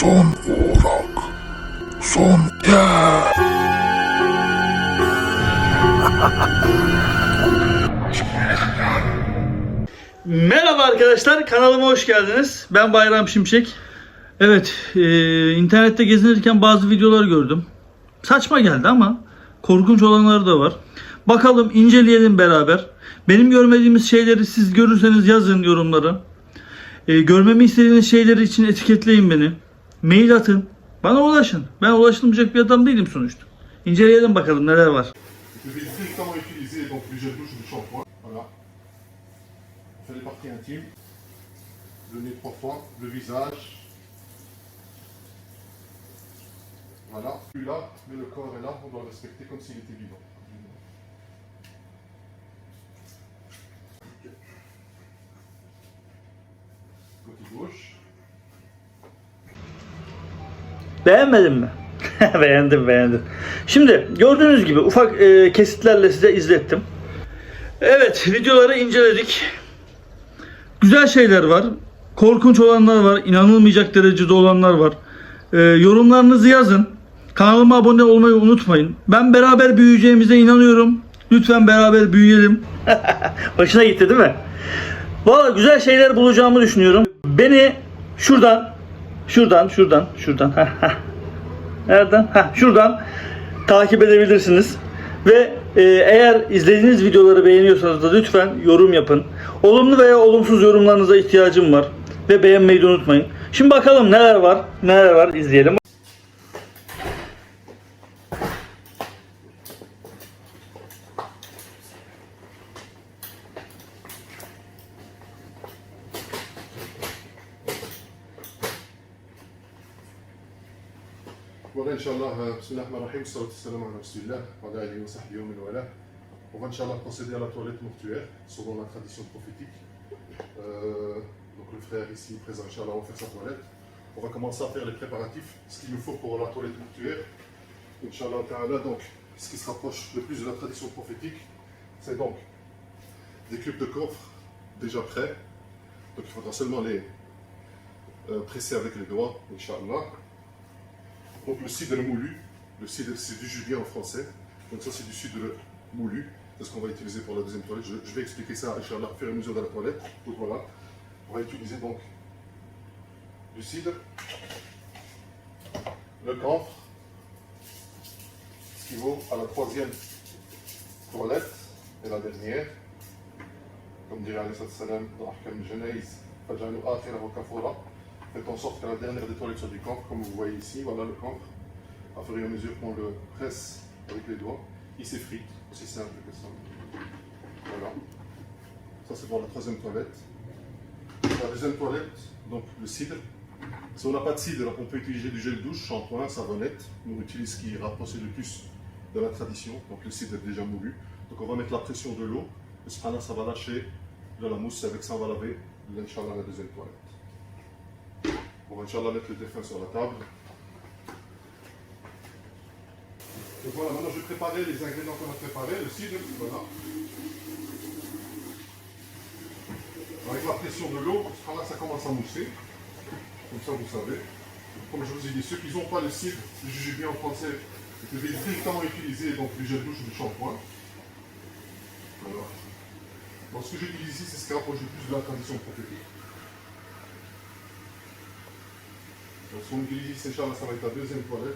Son uğrak, son yer. Merhaba arkadaşlar, kanalıma hoş geldiniz. Ben Bayram Şimşek. Evet, internette gezinirken bazı videolar gördüm. Saçma geldi ama korkunç olanları da var. Bakalım, inceleyelim beraber. Benim görmediğimiz şeyleri siz görürseniz yazın yorumlara. Görmemi istediğiniz şeyleri için etiketleyin beni. Mail atın. Bana ulaşın. Ben ulaşılmayacak bir adam değilim sonuçta. İnceleyelim bakalım neler var. Je vais directement utiliser donc le gel douche du shampoing. Voilà. On fait les parties intimes. Le nez 3 fois, le visage. Voilà. Puis là, mais le corps est là, on doit le respecter comme s'il était vivant. Côté gauche. Beğenmedin mi? Beğendim. Şimdi gördüğünüz gibi ufak kesitlerle size izlettim. Evet, videoları inceledik. Güzel şeyler var. Korkunç olanlar var. İnanılmayacak derecede olanlar var. Yorumlarınızı yazın. Kanalıma abone olmayı unutmayın. Ben beraber büyüyeceğimize inanıyorum. Lütfen beraber büyüyelim. Başına gitti değil mi? Vallahi güzel şeyler bulacağımı düşünüyorum. Beni şuradan. Nereden? Şuradan takip edebilirsiniz. Ve eğer izlediğiniz videoları beğeniyorsanız da lütfen yorum yapın. Olumlu veya olumsuz yorumlarınıza ihtiyacım var. Ve beğenmeyi de unutmayın. Şimdi bakalım neler var izleyelim. Voilà, Inch'Allah, bismillahirrahmanirrahim, salatu salam ala Rasulillah, wa ala alihi wa sahbihi wa man wala. On va Inch'Allah procéder à la toilette mortuaire, selon la tradition prophétique. Donc le frère ici présent, Inch'Allah, on va faire sa toilette. On va commencer à faire les préparatifs, ce qu'il nous faut pour la toilette mortuaire. Inch'Allah ta'ala, donc, ce qui se rapproche le plus de la tradition prophétique, c'est donc des cubes de coffre déjà prêts. Donc il faudra seulement les presser avec les doigts, Inch'Allah. Donc le cidre moulu, le cidre c'est du jus en français, donc ça c'est du cidre moulu, c'est ce qu'on va utiliser pour la deuxième toilette. Je vais expliquer ça Inch'Allah au fur et à mesure de la toilette. Donc voilà, on va utiliser donc du cidre, le camphre, ce qui vaut à la troisième toilette et la dernière. Comme dirait alayhi salam dans Ahkam Janaïs, Faj'alu akhirahu kafura. Faites en sorte que la dernière des toilettes soit du camphre, comme vous voyez ici, voilà le camphre. À fur et à mesure qu'on le presse avec les doigts, il s'effrite, aussi simple que ça. Voilà. Ça c'est pour la troisième toilette. La deuxième toilette, donc le cidre. Si on n'a pas de cidre, on peut utiliser du gel douche, shampoing, savonnette. Nous utilisons ce qui est rapproché le plus de la tradition, donc le cidre déjà moulu. Donc on va mettre la pression de l'eau, le subhanallah ça va lâcher de la mousse, avec ça on va laver, Inch'Allah, la deuxième toilette. On va Inch'Allah mettre le défunt sur la table. Donc voilà, maintenant je vais préparer les ingrédients qu'on a préparés, le cidre, voilà. Avec la pression de l'eau, ça commence à mousser. Comme ça vous savez. Comme je vous ai dit, ceux qui n'ont pas le cidre, le jugez bien en français, vous devez directement utiliser donc le gel douche ou du shampoing. Voilà. Donc ce que j'utilise ici, c'est ce qui rapproche le plus de la tradition prophétique. Donc ce qu'on utilise ici, Inch'Allah, ça va être la deuxième toilette.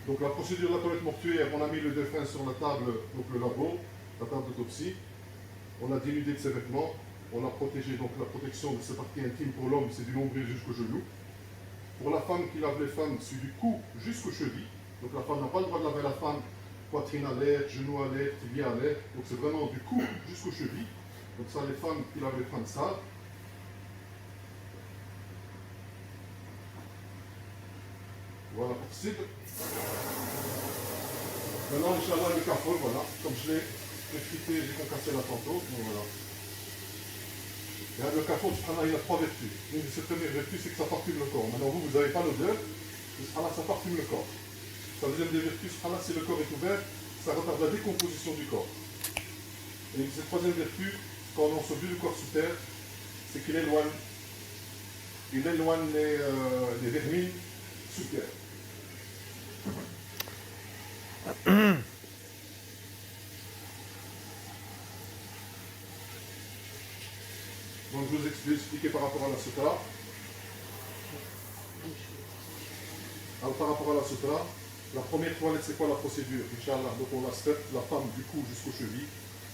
Donc la procédure de la toilette mortuaire, on a mis le défunt sur la table, donc le labo, la table d'autopsie. On a dénudé de ses vêtements. On a protégé, donc la protection de ses parties intimes pour l'homme, c'est du nombril jusqu'au genou. Pour la femme qui lave les femmes, c'est du cou jusqu'aux chevilles. Donc la femme n'a pas le droit de laver la femme, poitrine à l'air, genou à l'air, tibia à l'air. Donc c'est vraiment du cou jusqu'aux chevilles. Donc ça, les femmes qui lavent les femmes savent. Voilà pour ce cidre. Maintenant, Inch'Allah, le cafol, voilà. Comme je l'ai expliqué, j'ai concassé là tantôt. Donc voilà. Et le cafol, il a trois vertus. Une de ses premières vertus, c'est que ça parfume le corps. Maintenant, vous n'avez pas l'odeur, ça parfume le corps. Sa deuxième des vertus, si le corps est ouvert, ça retarde la décomposition du corps. Et cette troisième vertu, quand on s'oblige le corps sous terre, c'est qu'il éloigne, les vermines sous terre. Donc je vous ai expliqué par rapport à la sutra. Alors, par rapport à la sutra, la première toilette, c'est quoi la procédure? Inch'Allah, donc on la step, la femme du cou jusqu'aux chevilles.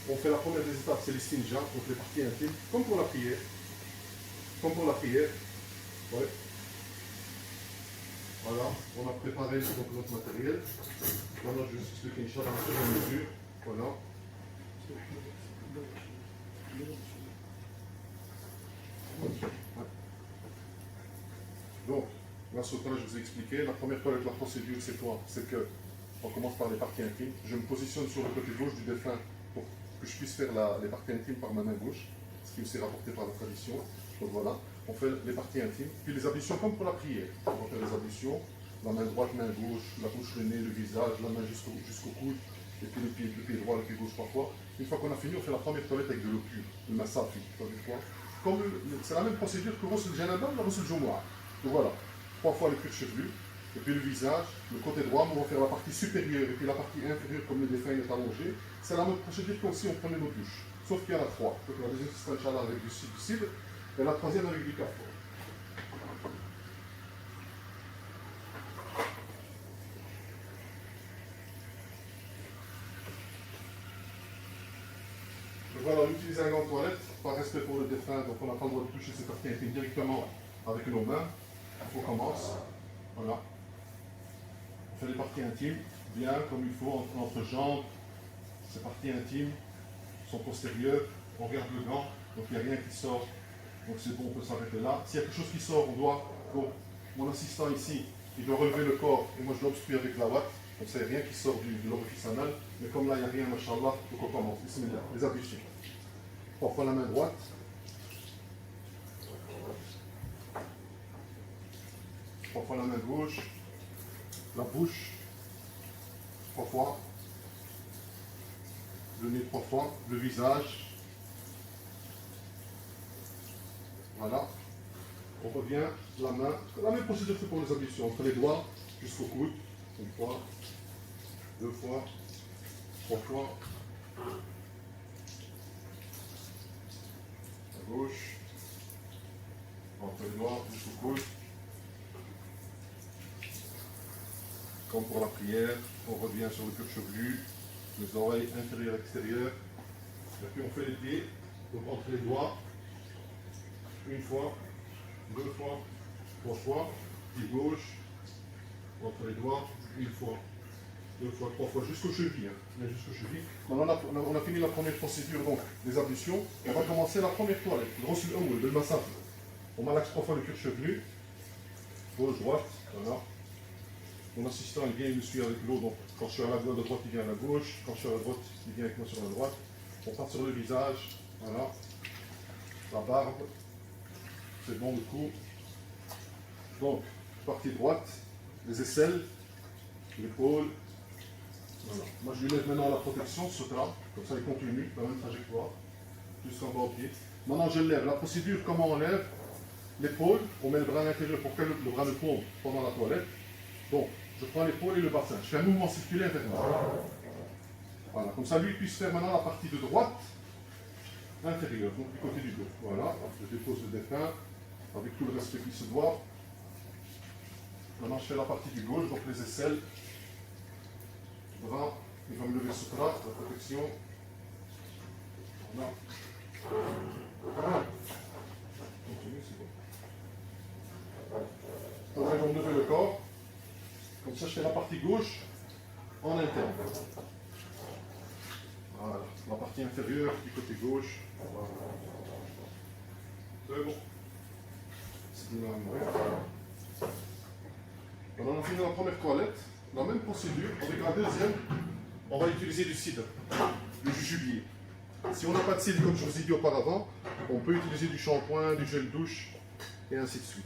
On fait la première des étapes, c'est l'istinja, donc les parties intimes, comme pour la prière. Comme pour la prière. Ouais. Voilà, on a préparé donc, notre matériel. Maintenant, je vais vous expliquer Inch'Allah en seconde mesure. Voilà. Donc, la sutra, je vous ai expliqué. La première toilette, la procédure, c'est quoi? C'est que on commence par les parties intimes. Je me positionne sur le côté gauche du défunt pour que je puisse faire les parties intimes par ma main gauche, ce qui est aussi rapporté par la tradition. Donc voilà, on fait les parties intimes. Puis les ablutions comme pour la prière. On va faire les ablutions, la main droite, main gauche, la bouche, le nez, le visage, la main jusqu'au coude, et puis le pied droit, le pied gauche parfois. Une fois qu'on a fini, on fait la première toilette avec de l'eau pure, le massafi, c'est la même procédure que Ghusl Janaba ou la Ghusl Jumu'ah. Donc voilà, 3 fois le cuir chevelu, et puis le visage, le côté droit, on va faire la partie supérieure et puis la partie inférieure comme le défunt est allongé. C'est la même procédure qu'aussi on prenait nos douches. Sauf qu'il y en a 3. Donc la deuxième c'est Inch'Allah avec du cidre et la troisième avec du café. Donc voilà, on utilise un gant de toilette, par respect pour le défunt, donc on n'a pas le droit de toucher ces parties intimes directement avec nos mains. On commence. Voilà. On fait les parties intimes, bien comme il faut, entre jambes. Ces parties intimes sont postérieures. On regarde le gant, donc il n'y a rien qui sort. Donc c'est bon, on peut s'arrêter là. S'il y a quelque chose qui sort, on doit. Donc, mon assistant ici, il doit relever le corps et moi je l'obstrue avec la ouate. Donc il n'y a rien qui sort de l'orifice anal. Mais comme là il n'y a rien, machallah, donc on commence. Bismillah, les ablutions. Parfois la main droite. Parfois la main gauche. La bouche. 3 fois. Le nez 3 fois. Le visage. Voilà. On revient, la main. La même procédure que pour les ablutions. Entre les doigts jusqu'au coude. 1 fois. 2 fois. 3 fois. À gauche. Entre les doigts jusqu'au coude. Comme pour la prière, on revient sur le cuir chevelu, les oreilles intérieures, extérieures, et puis on fait les pieds, donc entre les doigts, 1 fois, 2 fois, 3 fois, pied gauche, entre les doigts, 1 fois, 2 fois, 3 fois, jusqu'aux chevilles. Jusqu'aux chevilles. Maintenant, on a fini la première procédure, donc les ablutions. On va commencer la première toilette, le Ghusl Awwal, le massage. On malaxe 3 fois le cuir chevelu, gauche, droite, voilà. Mon assistant il vient, il me suit avec l'eau, donc quand je suis à la droite, il vient à la gauche, quand je suis à la droite, il vient avec moi sur la droite. On part sur le visage, voilà, la barbe, c'est bon le coup. Donc, partie droite, les aisselles, l'épaule, voilà. Moi je lui lève maintenant la protection, ce drap, comme ça il continue, la même trajectoire, jusqu'en bas au pied. Maintenant je lève, la procédure, comment on lève l'épaule, on met le bras à l'intérieur pour que le bras ne tombe pendant la toilette. Donc, je prends l'épaule et le bassin. Je fais un mouvement circulaire vers moi. Voilà, comme ça, lui, il puisse faire maintenant la partie de droite inférieure, donc du côté du dos. Voilà, je dépose le défunt avec tout le respect qui se doit. Maintenant, je fais la partie du gauche, donc les aisselles, bras, il va me lever ce bras, la protection. Voilà. Continue, c'est bon. Donc, ils vont me lever le corps. Comme ça, je fais la partie gauche en interne. Voilà, la partie inférieure du côté gauche. Voilà. C'est bon. C'est bien. On a fini la première toilette. La même procédure. Avec la deuxième, on va utiliser du cidre, du jujubier. Si on n'a pas de cidre, comme je vous ai dit auparavant, on peut utiliser du shampoing, du gel douche, et ainsi de suite.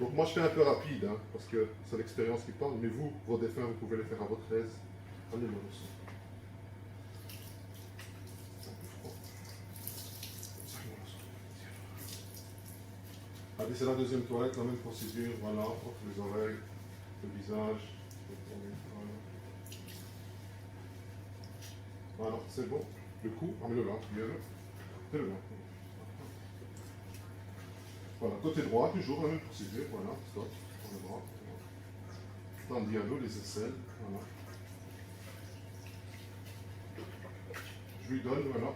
Donc moi je fais un peu rapide, hein, parce que c'est l'expérience qui parle, mais vous, vos défunts, vous pouvez les faire à votre aise. Allez, moi aussi. Allez, c'est la deuxième toilette, la même procédure, voilà, entre les oreilles, le visage. Voilà, c'est bon. Le cou, remets-le là, mieux. Fais-le là. Voilà, côté droit, toujours la même procédure, voilà, stop, on le bras. Tendez à l'eau les aisselles, voilà. Je lui donne, voilà.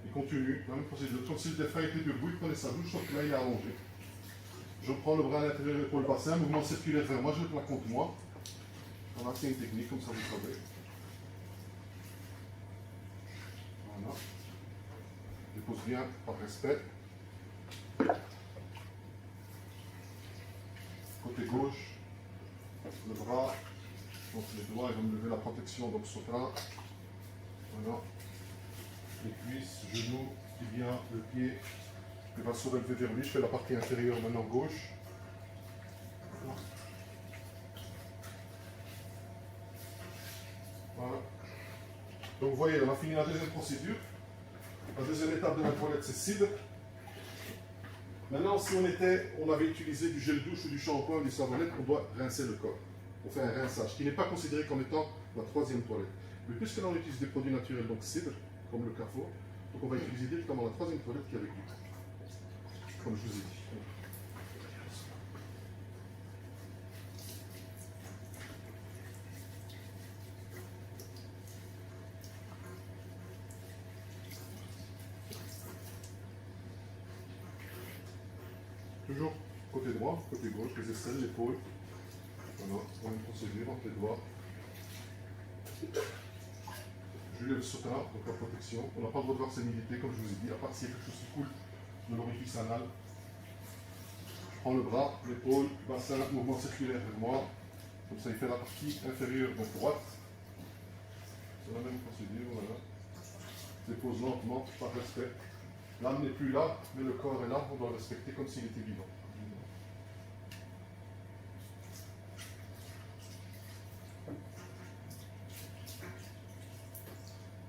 Il continue, la même procédure. Comme si le défunt était debout, il prenait sa bouche, sauf que là il est allongé. Je prends le bras à l'intérieur de l'épaule bassin, mouvement circulaire vers moi, je le plaque contre moi. Voilà, c'est une technique, comme ça vous savez. Voilà. Je pose bien par respect. Côté gauche, le bras, donc les doigts, ils vont me lever la protection, donc soutien. Voilà. Les cuisses, genoux, tibia, le pied. Il va se relever vers lui, je fais la partie inférieure maintenant gauche. Voilà. Voilà. Donc vous voyez, on a fini la deuxième procédure. La deuxième étape de la toilette, c'est cidre. Maintenant, si on avait utilisé du gel douche ou du shampoing ou du savonnette, on doit rincer le corps. On fait un rinçage, qui n'est pas considéré comme étant la troisième toilette. Mais puisque là on utilise des produits naturels, donc cidre, comme le carrefour, donc on va utiliser directement la troisième toilette qui est avec lui. Comme je vous ai dit. Toujours côté droit, côté gauche, les aisselles, l'épaule. Voilà, on a une procédure entre les doigts. Je lui lève le soutien, donc la protection. On n'a pas le droit de voir ses nudité, comme je vous ai dit, à part s'il y a quelque chose qui coule de l'orifice anal. Je prends le bras, l'épaule, bassin, mouvement circulaire vers moi. Comme ça, il fait la partie inférieure de droite. C'est la même procédure, voilà. Je dépose lentement, par respect. L'âme n'est plus là, mais le corps est là, on doit le respecter comme s'il était vivant.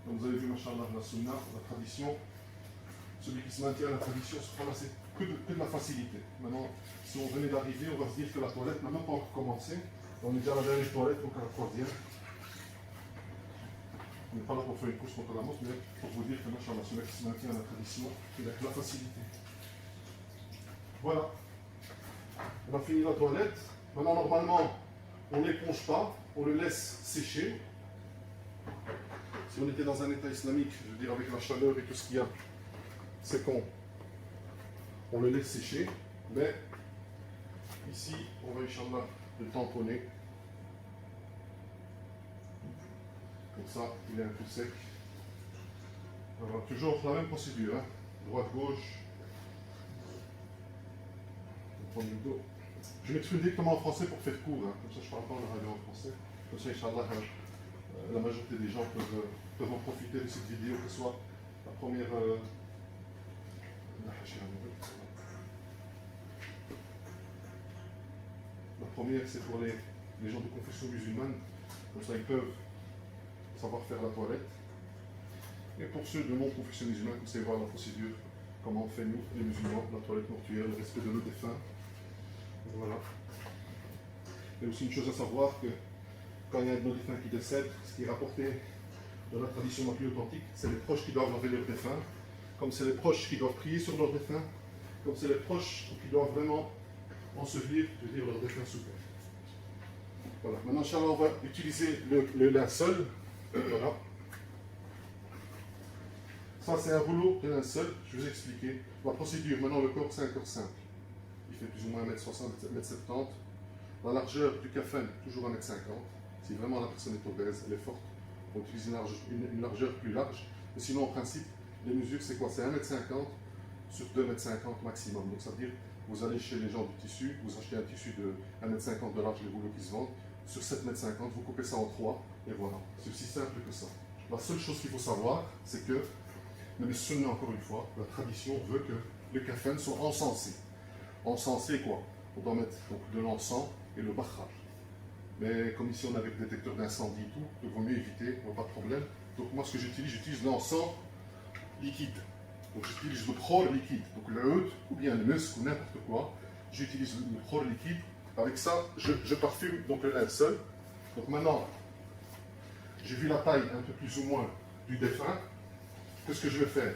Donc vous avez vu, machallah, la sunna, la tradition. Celui qui se maintient à la tradition se prend c'est que de la facilité. Maintenant, si on venait d'arriver, on va se dire que la toilette n'a même pas encore commencé. On est déjà à la dernière toilette, donc à la troisième. On n'est pas là pour faire une course contre la montre, mais pour vous dire que machallah, celui qui se maintient à la tradition, il a que la facilité. Voilà. On a fini la toilette. Maintenant, normalement, on ne l'éponge pas, on le laisse sécher. Si on était dans un état islamique, je veux dire avec la chaleur et tout ce qu'il y a, c'est on le laisse sécher, mais ici, on va Inch'Allah le tamponner. Comme ça, il est un peu sec. Alors, toujours la même procédure, hein. Droite-gauche. On prend le dos. Je m'exprime directement en français pour faire court, hein. Comme ça je ne parle pas en arabe en français. Comme ça, Inch'Allah, la majorité des gens peuvent en profiter de cette vidéo, que ce soit la première. La première, c'est pour les gens de confession musulmane, comme ça ils peuvent savoir faire la toilette. Et pour ceux de non-confession musulmane, vous savez voir la procédure, comment on fait nous, les musulmans, la toilette mortuaire, le respect de nos défunts. Voilà. Et aussi une chose à savoir que quand il y a un de nos défunts qui décède, ce qui est rapporté dans la tradition la plus authentique, c'est les proches qui doivent laver leurs défunts, comme c'est les proches qui doivent prier sur leurs défunts, comme c'est les proches qui doivent vraiment ensevelir, je veux dire, leurs défunts sous terre. Voilà. Maintenant, Inch'Allah, on va utiliser le linceul. Voilà. Ça, c'est un rouleau de linceul. Je vais vous expliquer la procédure. Maintenant, le corps, c'est un corps simple. Il fait plus ou moins 1m60, 1m70. La largeur du café, toujours 1m50. Si vraiment la personne est obèse, elle est forte, on utilise une largeur plus large. Mais sinon, en principe, les mesures, c'est quoi? C'est 1m50 sur 2m50 maximum. Donc, ça veut dire, vous allez chez les gens du tissu, vous achetez un tissu de 1m50 de large, les rouleaux qui se vendent. Sur 7m50, vous coupez ça en 3, et voilà. C'est aussi simple que ça. La seule chose qu'il faut savoir, c'est que, même si encore une fois, la tradition veut que les kafans soient encensés. Encensés quoi? On doit mettre donc, de l'encens et le bakhar. Mais comme ici on a avec détecteur d'incendie et tout, il vaut mieux éviter, pas de problème. Donc moi ce que j'utilise l'encens liquide. Donc j'utilise le pror liquide, donc le oud ou bien le musc ou n'importe quoi. J'utilise le pror liquide. Avec ça, je parfume donc le linceul. Donc maintenant, j'ai vu la taille un peu plus ou moins du défunt. Qu'est-ce que je vais faire?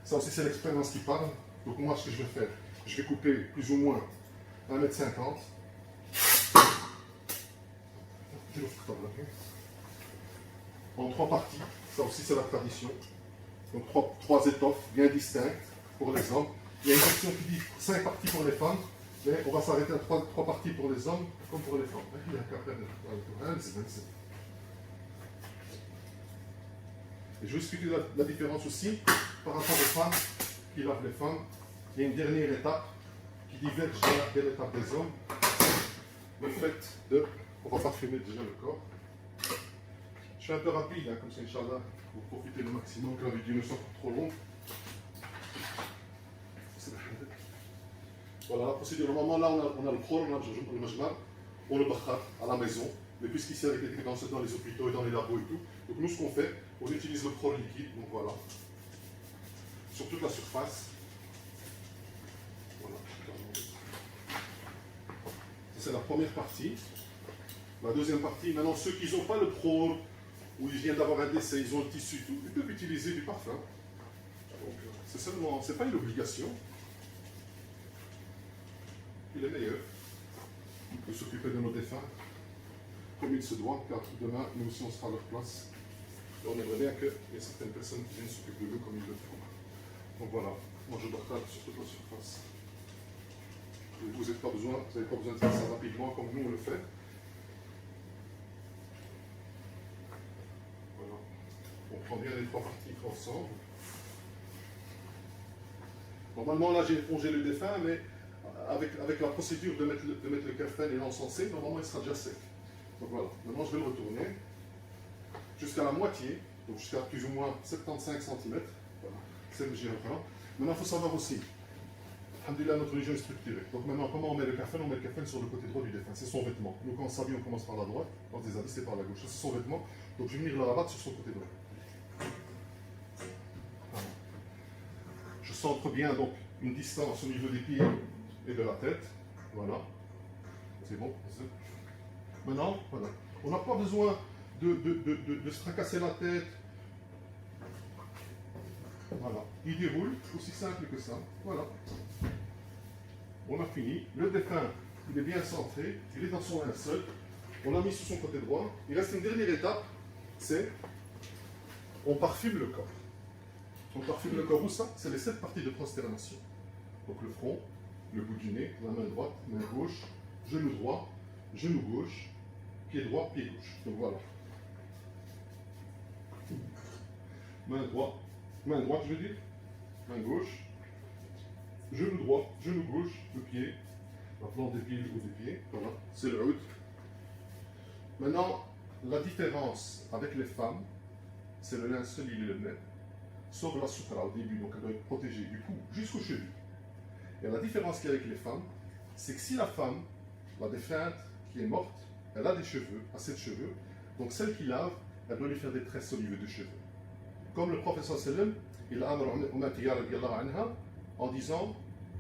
Ça aussi, c'est l'expérience qui parle. Donc moi, ce que je vais faire, je vais couper plus ou moins 1,50 m. En 3 parties. Ça aussi, c'est la tradition. Donc 3 étoffes bien distinctes pour les hommes. Il y a une version qui dit 5 parties pour les femmes. Mais on va s'arrêter à 3 parties pour les hommes comme pour les femmes. Et je vais expliquer la différence aussi par rapport aux femmes qui lavent les femmes. Il y a une dernière étape qui diverge de l'étape des hommes. Le fait de... On va parfumer déjà le corps. Je suis un peu rapide, hein, comme ça, Inch'Allah, pour profiter le maximum, que la vidéo ne soit pas trop longue. Voilà, la procédure. Normalement, là, on a le khor, on a le majmar, on le bakhar à la maison. Mais puisqu'ici, avec les techniques dans les hôpitaux et dans les labos et tout, donc nous, ce qu'on fait, on utilise le khor liquide, donc voilà, sur toute la surface. Voilà. C'est la première partie. La deuxième partie, maintenant, ceux qui n'ont pas le khor, ou ils viennent d'avoir un décès, ils ont le tissu, tout, ils peuvent utiliser du parfum. Donc, c'est seulement, c'est pas une obligation. Il est meilleur de s'occuper de nos défunts comme il se doit, car demain, nous aussi, on sera à leur place. Et on aimerait bien qu'il y ait certaines personnes qui viennent s'occuper de nous comme ils le font. Donc voilà, moi je dois faire sur toute la surface. Vous n'avez pas besoin de faire ça rapidement comme nous on le fait. Voilà. On prend bien les 3 parties ensemble. Normalement, là, j'ai épongé le défunt, mais avec la procédure de mettre le kafan et l'encensé, normalement, il sera déjà sec. Donc voilà, maintenant, je vais le retourner jusqu'à la moitié, donc jusqu'à plus ou moins 75 cm. Voilà, c'est le giroflant. Maintenant, il faut savoir aussi, alhamdoulilah, notre religion est structurée. Donc maintenant, comment on met le kafan? On met le kafan sur le côté droit du défunt. C'est son vêtement. Nous, quand on s'habille, on commence par la droite. Quand on se déshabille, c'est par la gauche. C'est son vêtement. Donc je vais venir le rabattre sur son côté droit. Voilà. Je centre bien donc une distance au niveau des pieds et de la tête. Voilà. C'est bon. Maintenant, voilà. On n'a pas besoin de se tracasser la tête. Voilà. Il déroule, aussi simple que ça. Voilà. On a fini. Le défunt, il est bien centré. Il est dans son linceul. On l'a mis sur son côté droit. Il reste une dernière étape. C'est on parfume le corps. On parfume le corps où ça? C'est les 7 parties de prosternation. Donc le front, le bout du nez, la main droite, main gauche, genou droit, genou gauche, pied droit, pied gauche. Donc voilà. Main droite je veux dire, main gauche, genou droit, genou gauche, le pied, la plante des pieds, le haut des pieds, voilà, c'est le oud. Maintenant, la différence avec les femmes, c'est le linceul, il est le même. Sauf la sutra au début, donc elle doit être protégée du cou jusqu'aux chevilles. Et la différence qu'il y a avec les femmes, c'est que si la femme, la défunte qui est morte, elle a des cheveux, assez de cheveux, donc celle qui lave, elle doit lui faire des tresses au niveau des cheveux. Comme le professeur sallam, il a en disant,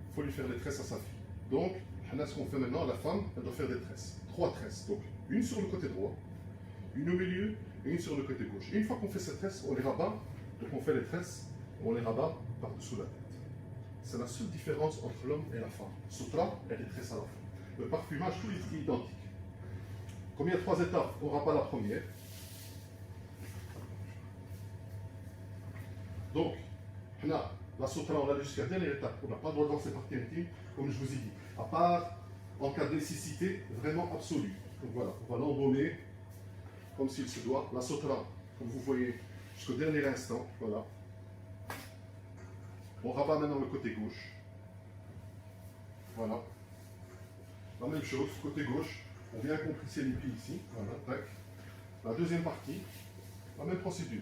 il faut lui faire des tresses à sa fille. Donc, ce qu'on fait maintenant, la femme, elle doit faire des tresses. 3 tresses. Donc, une sur le côté droit, une au milieu et une sur le côté gauche. Et une fois qu'on fait ces tresses, on les rabat. Donc, on fait les tresses, on les rabat par-dessous la tête. C'est la seule différence entre l'homme et la femme. Sutra et les tresses à la fin. Le parfumage, tout est identique. Comme il y a 3 étapes, on rabat la première. Donc, là, la sutra, on l'a jusqu'à la dernière étape. On n'a pas le droit dans ces parties intimes, comme je vous ai dit. À part en cas de nécessité vraiment absolue. Donc voilà, on va l'embaumer comme s'il se doit. La sutra, comme vous voyez, jusqu'au dernier instant. Voilà. On rabat maintenant le côté gauche. Voilà. La même chose, côté gauche. On vient compresser les pieds ici. Voilà, tac. La deuxième partie, la même procédure.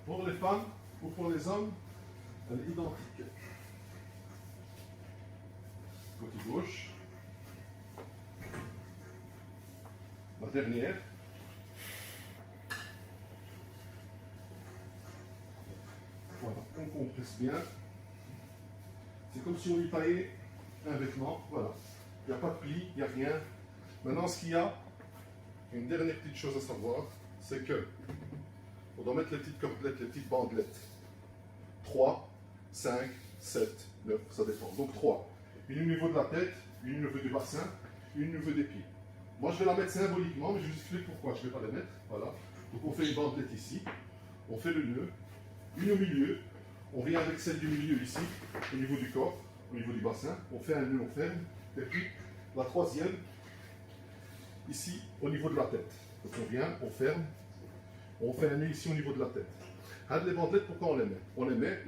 Pour les femmes ou pour les hommes, elle est identique. Côté gauche. La dernière. Voilà, on on presse bien. C'est comme si on lui taillait un vêtement, voilà. Il n'y a pas de pli, il n'y a rien. Maintenant, ce qu'il y a, une dernière petite chose à savoir, c'est que on doit mettre les petites cordelettes, les petites bandelettes. 3, 5, 7, 9, ça dépend. Donc 3. Une au niveau de la tête, une au niveau du bassin, une au niveau des pieds. Moi, je vais la mettre symboliquement, mais je vous explique pourquoi je ne vais pas les mettre. Voilà. Donc on fait une bandelette ici, on fait le nœud, une au milieu, on vient avec celle du milieu ici, au niveau du corps, au niveau du bassin, on fait un nœud, on ferme, et puis la troisième, ici, au niveau de la tête. Donc on vient, on ferme, on fait un nœud ici au niveau de la tête. Les bandelettes, pourquoi on les met? On les met,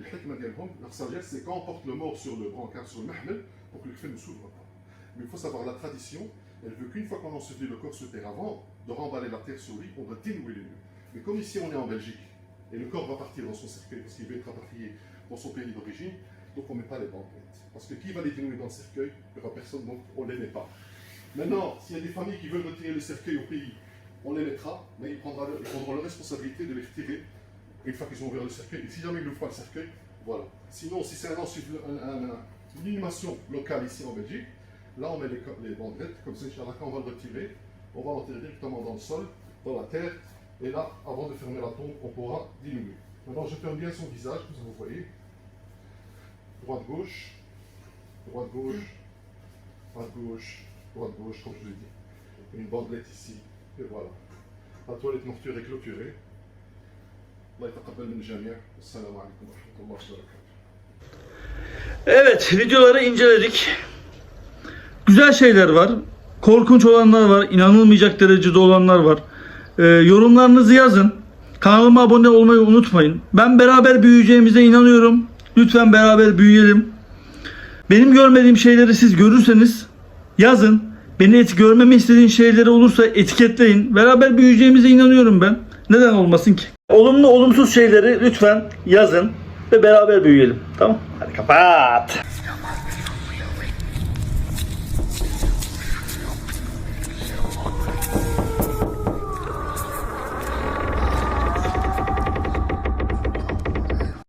leur sagesse, c'est quand on porte le mort sur le brancard, sur le mahmel, pour que le fait ne s'ouvre pas. Mais il faut savoir, la tradition, elle veut qu'une fois qu'on ensevelit le corps sur terre, avant de remballer la terre sur lui, on doit dénouer les nœuds. Mais comme ici on est en Belgique, et le corps va partir dans son cercueil, parce qu'il veut être rapatrié dans son pays d'origine, donc on ne met pas les bandelettes. Parce que qui va les dénouer dans le cercueil? Il n'y aura personne, donc on ne les met pas. Maintenant, s'il y a des familles qui veulent retirer le cercueil au pays, on les mettra, mais ils prendront la responsabilité de les retirer une fois qu'ils ont ouvert le cercueil. Et si jamais ils ouvrent pas le cercueil, voilà. Sinon, si c'est une inhumation locale ici en Belgique, là on met les bandelettes, comme ça, Inch'Allah, quand on va le retirer, on va l'enterrer directement dans le sol, dans la terre, et là, avant de fermer la tombe, on pourra d'inhumer. Maintenant, je ferme bien son visage, comme ça vous voyez. Droite-gauche, droite-gauche, droite-gauche, droite-gauche, comme je l'ai dit. Une bandelette ici, et voilà. La toilette mortuaire est clôturée. Allah yatakabbel min jami'a. Esselamu aleyküm ve rahmetullahi ve berekatuhu. Evet, videoları inceledik. Güzel şeyler var. Korkunç olanlar var. İnanılmayacak derecede olanlar var. Yorumlarınızı yazın. Kanalıma abone olmayı unutmayın. Ben beraber büyüyeceğimize inanıyorum. Lütfen beraber büyüyelim. Benim görmediğim şeyleri siz görürseniz yazın. Beni görmemi istediğin şeyleri olursa etiketleyin. Beraber büyüyeceğimize inanıyorum ben. Neden olmasın ki? Olumlu olumsuz şeyleri lütfen yazın ve beraber büyüyelim. Tamam? Hadi kapat.